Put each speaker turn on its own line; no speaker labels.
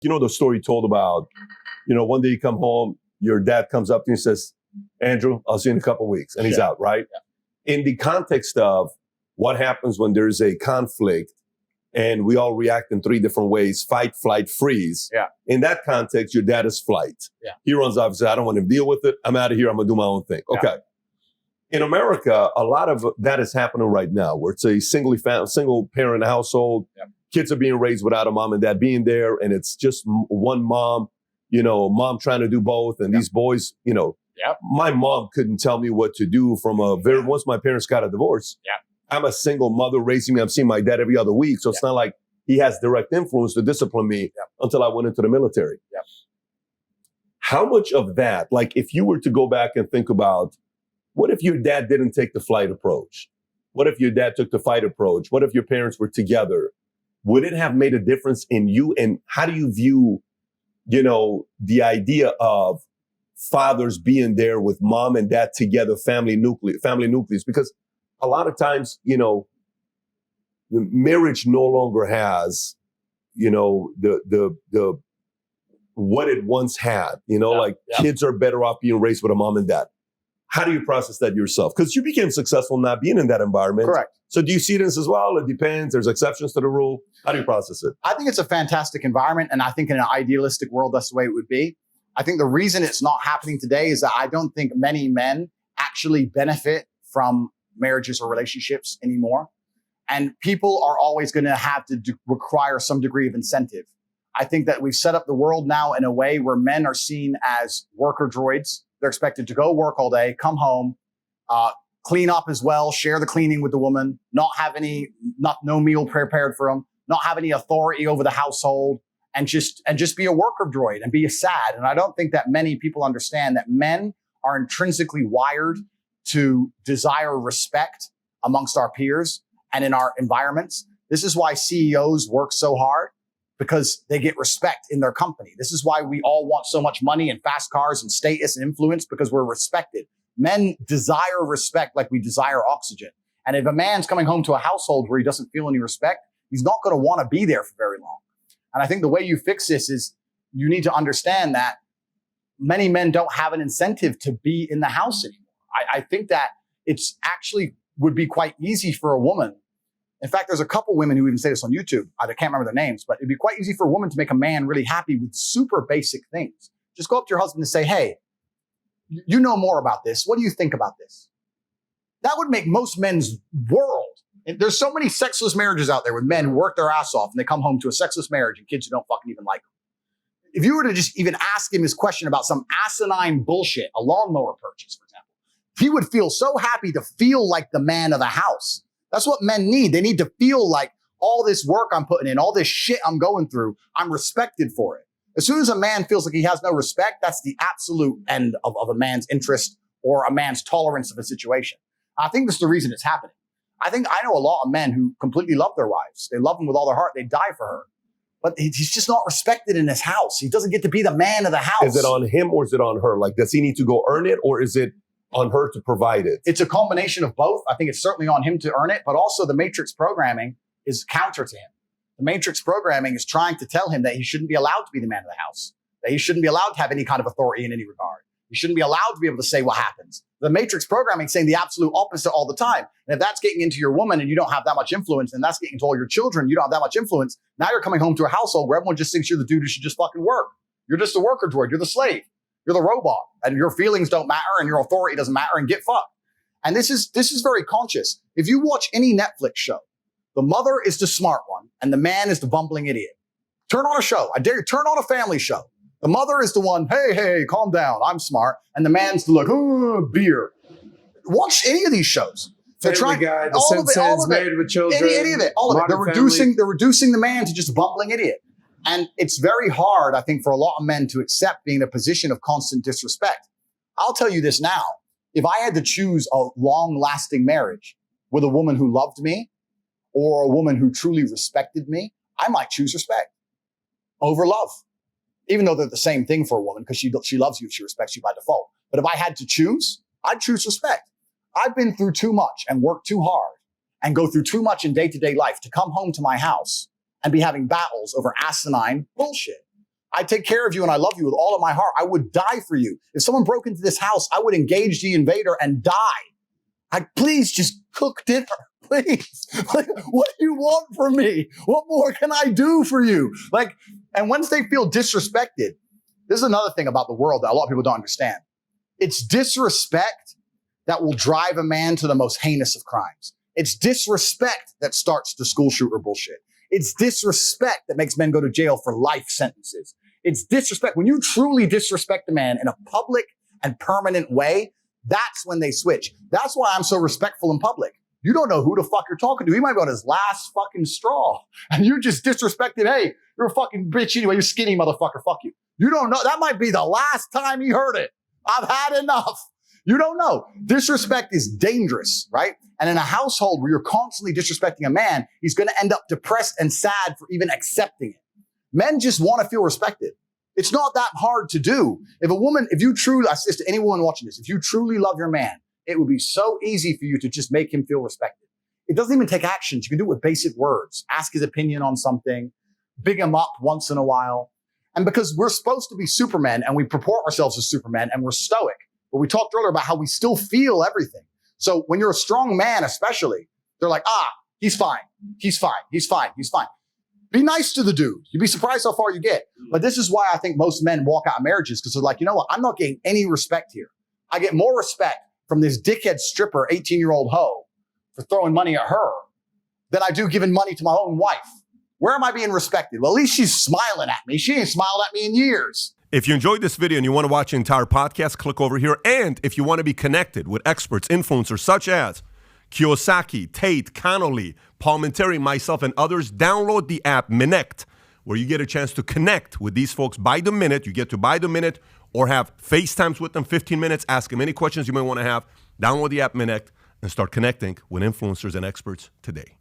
You know the story told about, one day you come home, your dad comes up to you and says, Andrew, I'll see you in a couple of weeks. And he's out, right? Yeah. In the context of what happens when there's a conflict and we all react in three different ways, fight, flight, freeze. Yeah. In that context, your dad is flight. Yeah. He runs off and says, I don't want to deal with it. I'm out of here. I'm going to do my own thing. Okay. In America, a lot of that is happening right now, where it's a single parent household. Yeah. Kids are being raised without a mom and dad being there, and it's just one mom, mom trying to do both. And these boys, my mom couldn't tell me what to do once my parents got a divorce. Yeah. I'm a single mother raising me. I'm seeing my dad every other week. So it's not like he has direct influence to discipline me until I went into the military. Yeah. How much of that, like if you were to go back and think about, what if your dad didn't take the flight approach? What if your dad took the fight approach? What if your parents were together? Would it have made a difference in you? And how do you view, the idea of fathers being there with mom and dad together, family nucleus? Because a lot of times, the marriage no longer has, the what it once had. Kids are better off being raised with a mom and dad. How do you process that yourself? Because you became successful not being in that environment. Correct. So do you see this as well? It depends. There's exceptions to the rule. How do you process it?
I think it's a fantastic environment. And I think in an idealistic world, that's the way it would be. I think the reason it's not happening today is that I don't think many men actually benefit from marriages or relationships anymore. And people are always going to have to require some degree of incentive. I think that we've set up the world now in a way where men are seen as worker droids. They're expected to go work all day, come home, clean up as well, share the cleaning with the woman, no meal prepared for them, not have any authority over the household, and just be a worker droid and be sad. And I don't think that many people understand that men are intrinsically wired to desire respect amongst our peers and in our environments. This is why CEOs work so hard, because they get respect in their company. This is why we all want so much money and fast cars and status and influence, because we're respected. Men desire respect like we desire oxygen. And if a man's coming home to a household where he doesn't feel any respect, he's not going to want to be there for very long. And I think the way you fix this is you need to understand that many men don't have an incentive to be in the house anymore. I think that it's actually would be quite easy for a woman. In fact, there's a couple women who even say this on YouTube. I can't remember their names, but it'd be quite easy for a woman to make a man really happy with super basic things. Just go up to your husband and say, hey, you know more about this. What do you think about this? That would make most men's world. And there's so many sexless marriages out there with men who work their ass off and they come home to a sexless marriage and kids who don't fucking even like them. If you were to just even ask him his question about some asinine bullshit, a lawnmower purchase, for example, he would feel so happy to feel like the man of the house. That's what men need. They need to feel like all this work I'm putting in, all this shit I'm going through, I'm respected for it. As soon as a man feels like he has no respect, that's the absolute end of a man's interest or a man's tolerance of a situation. I think that's the reason it's happening. I know a lot of men who completely love their wives. They love them with all their heart. They die for her. But he's just not respected in his house. He doesn't get to be the man of the house.
Is it on him or is it on her? Like, does he need to go earn it, or is it on her to provide it?
It's a combination of both. I think it's certainly on him to earn it, but also the matrix programming is counter to him. The matrix programming is trying to tell him that he shouldn't be allowed to be the man of the house, that he shouldn't be allowed to have any kind of authority in any regard. He shouldn't be allowed to be able to say what happens. The matrix programming is saying the absolute opposite all the time. And if that's getting into your woman and you don't have that much influence, and that's getting into all your children, you don't have that much influence, now you're coming home to a household where everyone just thinks you're the dude who should just fucking work. You're just a worker droid. You're the slave. You're the robot, and your feelings don't matter and your authority doesn't matter, and get fucked. And this is very conscious. If you watch any Netflix show, the mother is the smart one and the man is the bumbling idiot. Turn on a show. I dare you, turn on a family show. The mother is the one, hey, calm down, I'm smart. And the man's the like, oh, beer. Watch any of these shows.
They're trying, Guy, The Simpsons, Married with Children.
Any of it, all of it. They're reducing the man to just a bumbling idiot. And it's very hard, I think, for a lot of men to accept being in a position of constant disrespect. I'll tell you this now. If I had to choose a long-lasting marriage with a woman who loved me or a woman who truly respected me, I might choose respect over love. Even though they're the same thing for a woman, because she loves you, she respects you by default. But if I had to choose, I'd choose respect. I've been through too much and worked too hard and go through too much in day-to-day life to come home to my house and be having battles over asinine bullshit. I take care of you and I love you with all of my heart. I would die for you. If someone broke into this house, I would engage the invader and die. Please just cook dinner. Please. Like, what do you want from me? What more can I do for you? Like, and once they feel disrespected, this is another thing about the world that a lot of people don't understand. It's disrespect that will drive a man to the most heinous of crimes. It's disrespect that starts the school shooter bullshit. It's disrespect that makes men go to jail for life sentences. It's disrespect. When you truly disrespect a man in a public and permanent way, that's when they switch. That's why I'm so respectful in public. You don't know who the fuck you're talking to. He might be on his last fucking straw. And you just disrespected, hey, you're a fucking bitch anyway. You're skinny, motherfucker. Fuck you. You don't know. That might be the last time he heard it. I've had enough. You don't know. Disrespect is dangerous, right? And in a household where you're constantly disrespecting a man, he's going to end up depressed and sad for even accepting it. Men just want to feel respected. It's not that hard to do. If you truly, I say to anyone watching this, if you truly love your man, it would be so easy for you to just make him feel respected. It doesn't even take actions. You can do it with basic words. Ask his opinion on something. Big him up once in a while. And because we're supposed to be supermen and we purport ourselves as supermen and we're stoic, but we talked earlier about how we still feel everything. So when you're a strong man, especially, they're like, he's fine. He's fine. He's fine. He's fine. Be nice to the dude. You'd be surprised how far you get. But this is why I think most men walk out of marriages, because they're like, you know what? I'm not getting any respect here. I get more respect from this dickhead stripper, 18-year-old hoe for throwing money at her than I do giving money to my own wife. Where am I being respected? Well, at least she's smiling at me. She ain't smiled at me in years.
If you enjoyed this video and you want to watch the entire podcast, click over here. And if you want to be connected with experts, influencers such as Kiyosaki, Tate, Connolly, Palmentary, myself, and others, download the app Minect, where you get a chance to connect with these folks by the minute. You get to buy the minute or have FaceTimes with them, 15 minutes, ask them any questions you may want to have. Download the app Minect and start connecting with influencers and experts today.